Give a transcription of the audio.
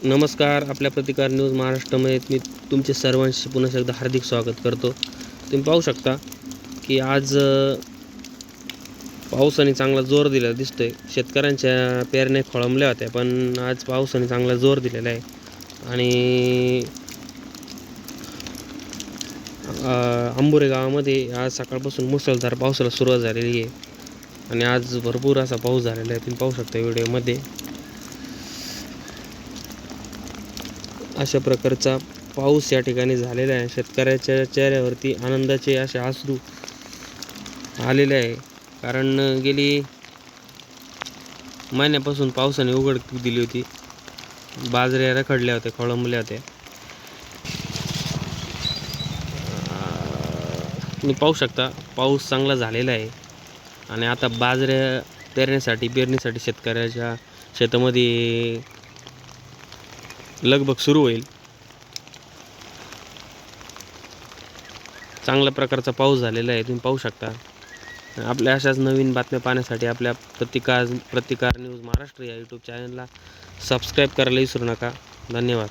नमस्कार. आपल्या प्रतिकार न्यूज महाराष्ट्रामध्ये मी तुमचे सर्वांशी पुन्हा एकदा हार्दिक स्वागत करतो. तुम्ही पाहू शकता की आज पावसाने चांगला जोर दिलेला दिसतोय. शेतकऱ्यांच्या पेरण्या खोळंबल्या होत्या, पण आज पावसाने चांगला जोर दिलेला आहे आणि अंबोरे गावामध्ये आज सकाळपासून मुसळधार पावसाला सुरुवात झालेली आहे आणि आज भरपूर असा पाऊस झालेला आहे. तुम्ही पाहू शकता व्हिडिओमध्ये. अशा प्रकारचा पाऊस या ठिकाणी झालेला आहे. शेतकऱ्याच्या चेहऱ्यावरती आनंदाचे असे अश्रू आलेले आहे, कारण गेली महिन्यापासून पावसाने उघडीप दिली होती. बाजऱ्या रखडल्या होत्या, खोळंबल्या होत्या. तुम्ही पाहू शकता पाऊस चांगला झालेला आहे आणि आता बाजऱ्या पेरणीसाठी शेतकऱ्याच्या शेतामध्ये लगबग सुरू होईल. चांगल्या प्रकारचा पाऊस झालेला आहे, तुम्ही पाहू शकता. आपल्या अशाच नवीन बातम्या पाहण्यासाठी आपल्या प्रतिकार न्यूज महाराष्ट्र या यूट्यूब चॅनलला सबस्क्राईब करायला विसरू नका. धन्यवाद.